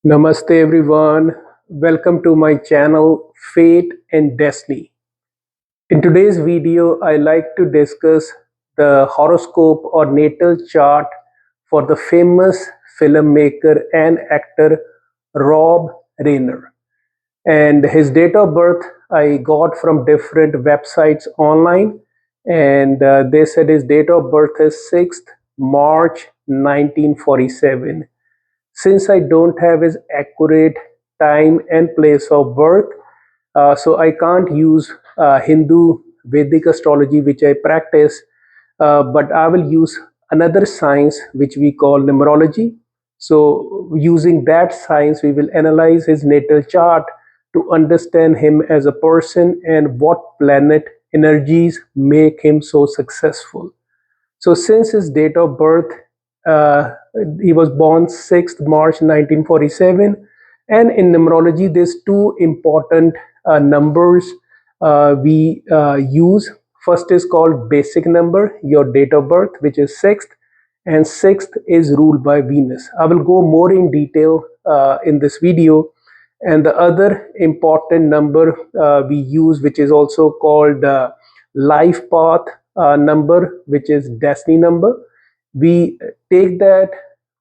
Namaste everyone. Welcome to my channel Fate and Destiny. In today's video, I like to discuss the horoscope or natal chart for the famous filmmaker and actor Rob Reiner. And his date of birth I got from different websites online, and they said his date of birth is 6th March 1947. Since I don't have his accurate time and place of birth, so I can't use Hindu Vedic astrology, which I practice, but I will use another science which we call numerology. So, using that science, we will analyze his natal chart to understand him as a person and what planet energies make him so successful. So, since his date of birth, uh, he was born 6th March 1947, and in numerology, there's two important numbers we use. First is called basic number, your date of birth, which is 6th, and 6th is ruled by Venus. I will go more in detail in this video. And the other important number we use, which is also called life path number, which is destiny number. We take that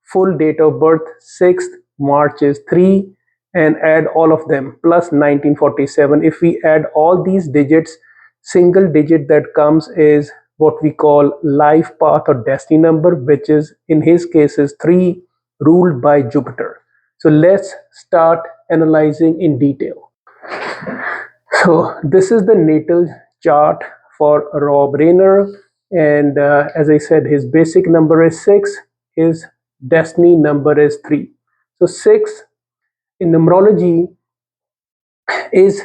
full date of birth, 6th March is 3, and add all of them plus 1947. If we add all these digits, single digit that comes is what we call life path or destiny number, which is in his case is 3, ruled by Jupiter. So let's start analyzing in detail. So this is the natal chart for Rob Reiner, and as I said, his basic number is 6, his destiny number is 3. So 6 in numerology is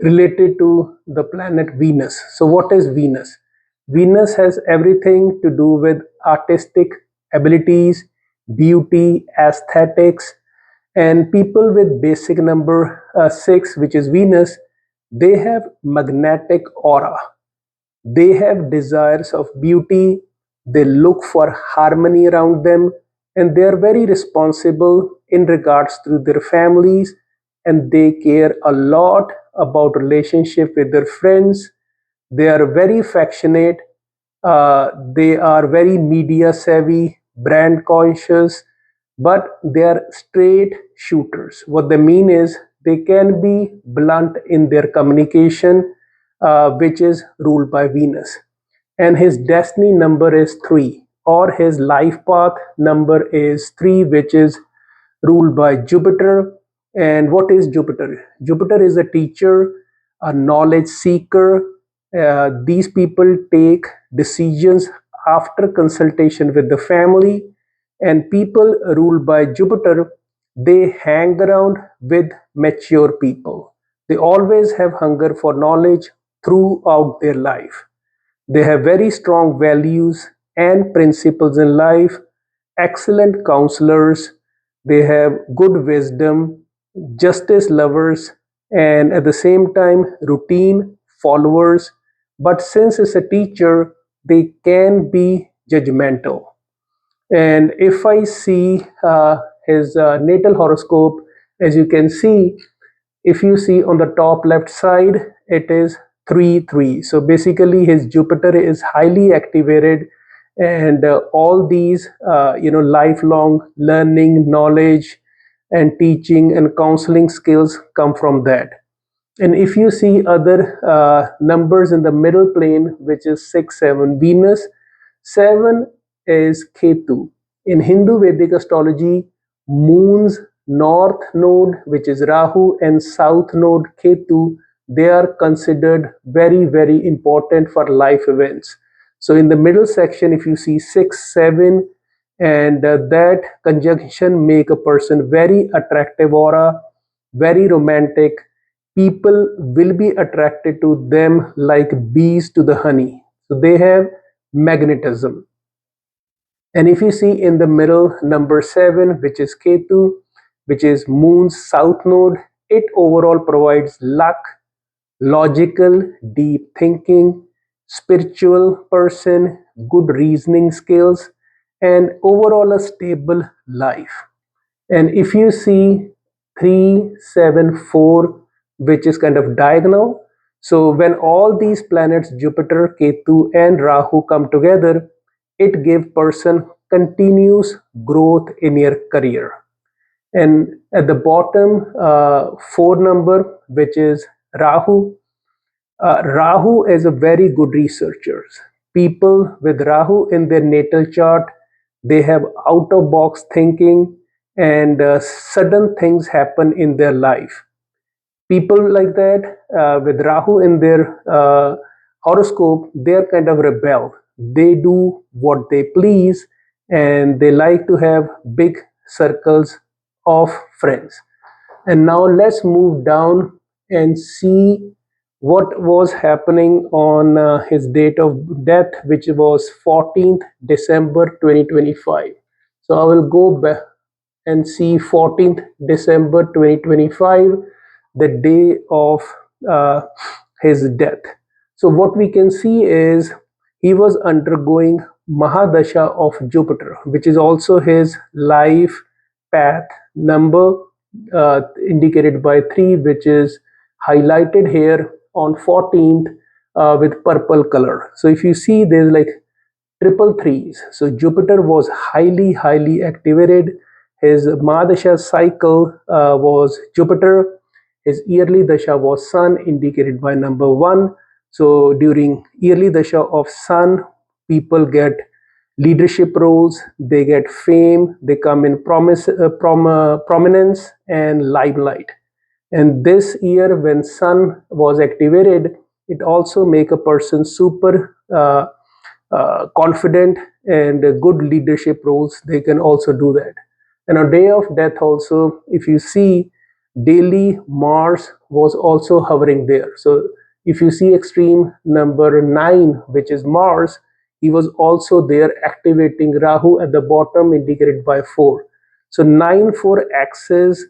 related to the planet Venus. So what is Venus? Venus has everything to do with artistic abilities, beauty, aesthetics, and people with basic number 6, which is Venus, they have magnetic aura. They have desires of beauty. They look for harmony around them, and they are very responsible in regards to their families, and they care a lot about relationship with their friends. They are very affectionate. They are very media savvy, brand conscious, but they are straight shooters. What they mean is they can be blunt in their communication, which is ruled by Venus. And his destiny number is 3, or his life path number is 3, which is ruled by Jupiter. And what is Jupiter? Jupiter is a teacher, a knowledge seeker. These people take decisions after consultation with the family, and people ruled by Jupiter, they hang around with mature people. They always have hunger for knowledge throughout their life. They have very strong values and principles in life, excellent counselors, they have good wisdom, justice lovers, and at the same time, routine followers. But since it's a teacher, they can be judgmental. And if I see his natal horoscope, as you can see, if you see on the top left side, it is 3 3. So basically, his Jupiter is highly activated, and all these, lifelong learning, knowledge, and teaching and counseling skills come from that. And if you see other numbers in the middle plane, which is 6 7, Venus, 7 is Ketu. In Hindu Vedic astrology, moon's north node, which is Rahu, and south node Ketu, they are considered very, very important for life events. So in the middle section, if you see 6 7, and that conjunction make a person very attractive aura, very romantic. People will be attracted to them like bees to the honey. So they have magnetism. And if you see in the middle, number 7, which is Ketu, which is Moon's south node, it overall provides luck, logical, deep thinking, spiritual person, good reasoning skills, and overall a stable life. And if you see 3, 7, 4, which is kind of diagonal, so when all these planets, Jupiter, Ketu, and Rahu come together, it gives person continuous growth in your career. And at the bottom, 4 number, which is Rahu. Rahu is a very good researcher. People with Rahu in their natal chart, they have out of box thinking, and sudden things happen in their life. People like that with Rahu in their horoscope, they're kind of rebel. They do what they please, and they like to have big circles of friends. And now let's move down and see what was happening on his date of death, which was 14th December 2025. So I will go back and see 14th December 2025, the day of uh, his death. So what we can see is he was undergoing Mahadasha of Jupiter, which is also his life path number, indicated by 3, which is highlighted here on 14th with purple color. So if you see, there's like triple threes. So Jupiter was highly activated. His Mahadasha cycle was Jupiter. His yearly dasha was Sun, indicated by number 1. So during yearly dasha of Sun, people get leadership roles, they get fame, they come in prominence and limelight. And this year, when Sun was activated, it also make a person super confident, and good leadership roles, they can also do that. And on day of death also, if you see, daily Mars was also hovering there. So if you see extreme number 9, which is Mars, he was also there activating Rahu at the bottom, indicated by 4. So 9-4 axis,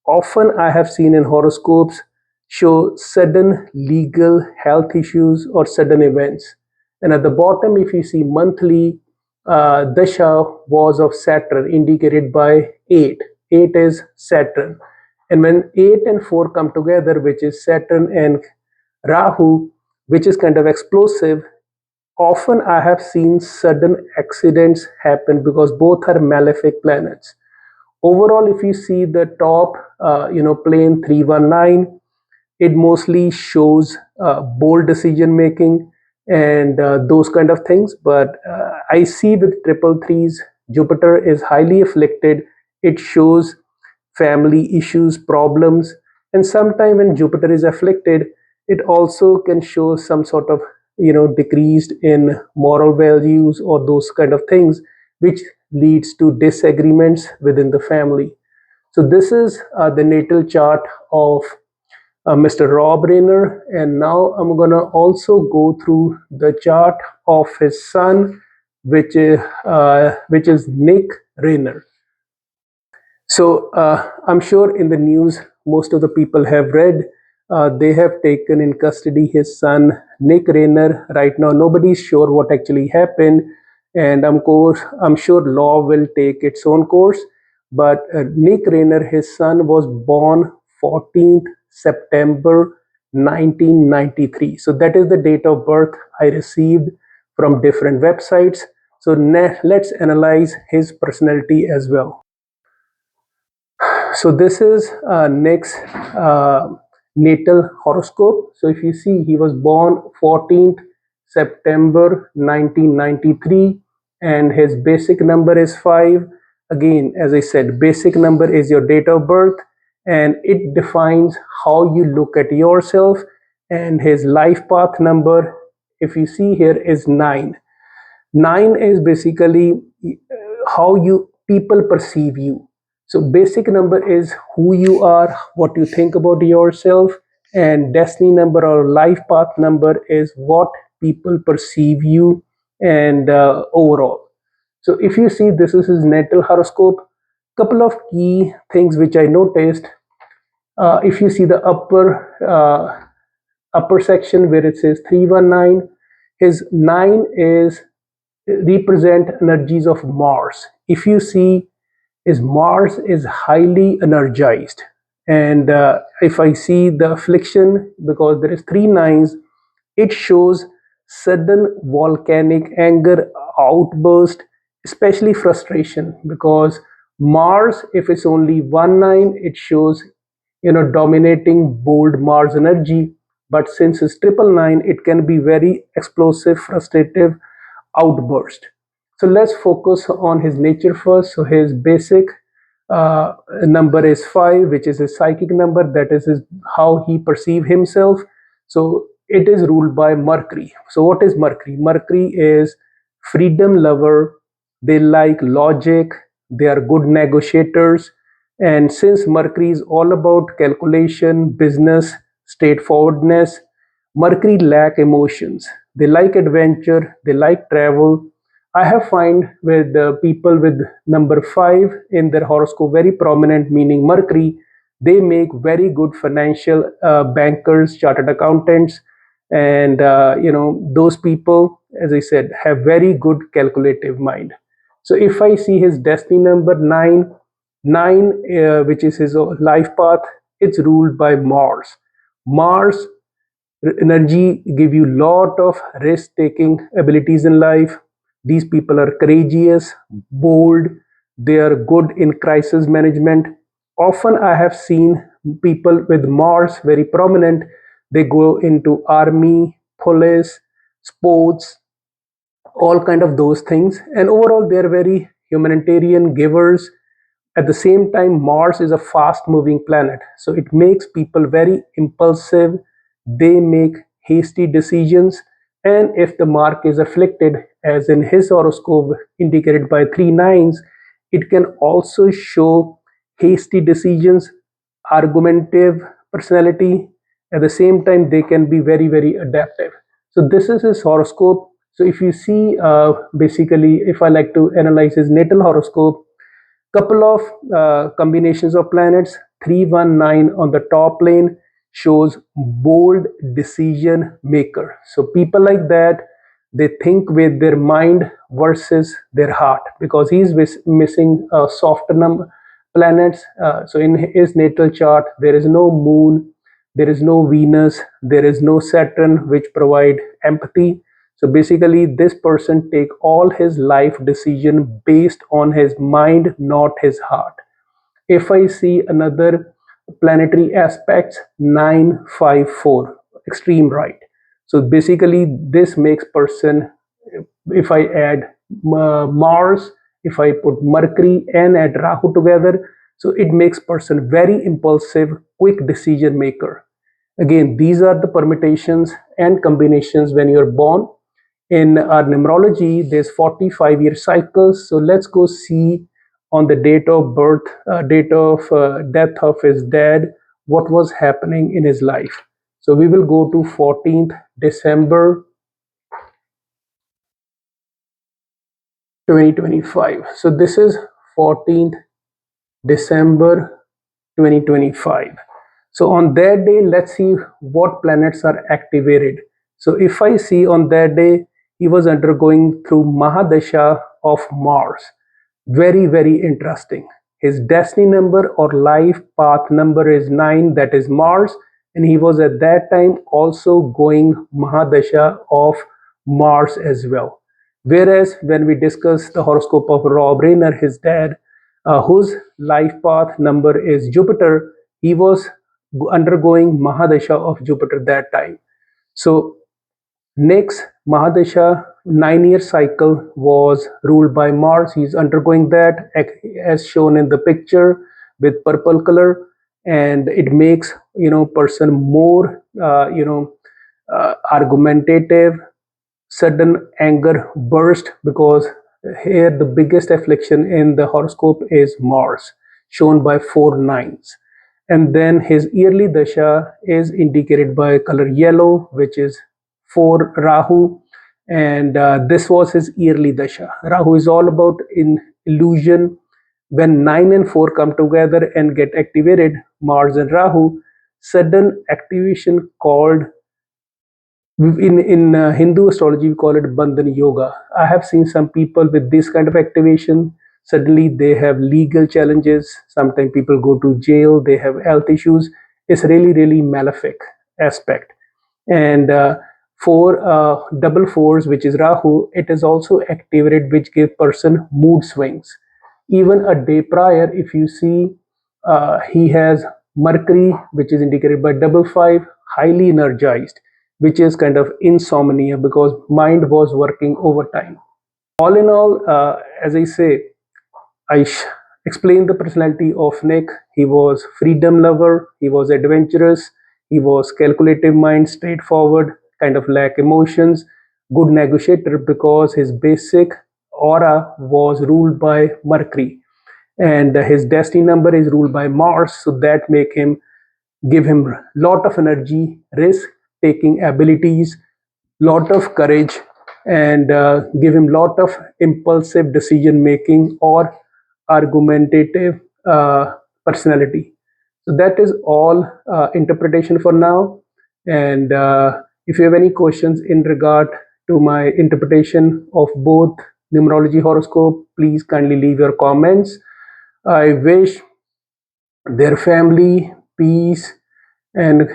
often I have seen in horoscopes, show sudden legal health issues or sudden events. And at the bottom, if you see monthly, dasha was of Saturn, indicated by 8. 8 is Saturn. And when 8 and 4 come together, which is Saturn and Rahu, which is kind of explosive, often I have seen sudden accidents happen because both are malefic planets. Overall, if you see the top, plane 319, it mostly shows bold decision making and those kind of things. But I see with triple threes, Jupiter is highly afflicted. It shows family issues, problems, and sometimes when Jupiter is afflicted, it also can show some sort of decreased in moral values or those kind of things, which leads to disagreements within the family. So this is the natal chart of Mr. Rob Reiner, and now I'm gonna also go through the chart of his son, which is Nick Reiner. So I'm sure in the news, most of the people have read. They have taken in custody his son Nick Reiner. Right now, nobody's sure what actually happened, and I'm sure law will take its own course. But Nick Reiner, his son, was born 14th September 1993. So that is the date of birth I received from different websites. So let's analyze his personality as well. So this is Nick's natal horoscope. So if you see, he was born 14th September 1993, and his basic number is 5. Again, as I said, basic number is your date of birth, and it defines how you look at yourself. And his life path number, if you see here, is 9. 9 is basically how you people perceive you. So basic number is who you are, what you think about yourself, and destiny number or life path number is what people perceive you, and overall. So if you see, this is his natal horoscope. Couple of key things which I noticed. If you see the upper section where it says 319, his 9 is represent energies of Mars. If you see is Mars is highly energized. And if I see the affliction, because there is three nines, it shows sudden volcanic anger outburst, especially frustration. Because Mars, if it's only one nine, it shows dominating bold Mars energy. But since it's triple nine, it can be very explosive, frustrative outburst. So let's focus on his nature first. So his basic number is 5, which is his psychic number. That is how he perceive himself. So it is ruled by Mercury. So what is Mercury? Mercury is freedom lover. They like logic. They are good negotiators. And since Mercury is all about calculation, business, straightforwardness, Mercury lack emotions. They like adventure. They like travel. I have find with people with number 5 in their horoscope very prominent, meaning Mercury, they make very good financial bankers, chartered accountants, and those people, as I said, have very good calculative mind. So if I see his destiny number 9, 9, which is his life path, it's ruled by Mars. Mars energy give you lot of risk taking abilities in life. These people are courageous, bold. They are good in crisis management. Often I have seen people with Mars very prominent. They go into army, police, sports, all kind of those things, and overall they are very humanitarian givers. At the same time, Mars is a fast moving planet, so it makes people very impulsive. They make hasty decisions, and if the mark is afflicted, as in his horoscope indicated by three nines, it can also show hasty decisions, argumentative personality. At the same time, they can be very, very adaptive. So, this is his horoscope. So, if you see, basically, if I like to analyze his natal horoscope, couple of combinations of planets, 319 on the top lane shows bold decision maker. So people like that, they think with their mind versus their heart, because he's missing softer planets. So in his natal chart there is no moon, there is no Venus, there is no Saturn, which provide empathy. So basically, this person take all his life decision based on his mind, not his heart. If I see another planetary aspects, 954, extreme right. So basically, this makes person, if I add Mars, if I put Mercury and add Rahu together, so it makes person very impulsive, quick decision maker. Again, these are the permutations and combinations when you're born. In our numerology, there's 45-year cycles. So let's go see on the date of birth, date of death of his dad, what was happening in his life. So we will go to 14th December 2025. So this is 14th December 2025. So on that day, let's see what planets are activated. So if I see on that day, he was undergoing through Mahadasha of Mars. Very, very interesting. His destiny number or life path number is 9, that is Mars, and he was at that time also going Mahadasha of Mars as well. Whereas when we discuss the horoscope of Rob Reiner, his dad, whose life path number is Jupiter, he was undergoing Mahadasha of Jupiter that time. So next, Mahadasha 9-year cycle was ruled by Mars. He's undergoing that as shown in the picture with purple color, and it makes person more argumentative, sudden anger burst, because here the biggest affliction in the horoscope is Mars, shown by four nines. And then his yearly dasha is indicated by color yellow, which is for Rahu. And this was his yearly dasha. Rahu is all about in illusion. When 9 and 4 come together and get activated, Mars and Rahu, sudden activation called, in Hindu astrology we call it Bandhan Yoga. I have seen some people with this kind of activation. suddenly they have legal challenges. Sometimes people go to jail, they have health issues. It's really, really malefic aspect. And for double fours, which is Rahu, it is also activated, which give person mood swings. Even a day prior, if you see, he has Mercury, which is indicated by double five, highly energized, which is kind of insomnia because mind was working overtime. All in all, as I say, I explained the personality of Nick. He was freedom lover, he was adventurous, he was calculative mind, straightforward, kind of lack emotions, good negotiator because his basic aura was ruled by Mercury and his destiny number is ruled by Mars, so that make him give him lot of energy, risk taking abilities, lot of courage, and give him lot of impulsive decision making or argumentative personality. So that is all interpretation for now. And if you have any questions in regard to my interpretation of both numerology horoscope, please kindly leave your comments. I wish their family peace and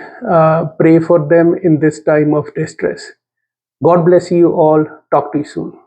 pray for them in this time of distress. God bless you all. Talk to you soon.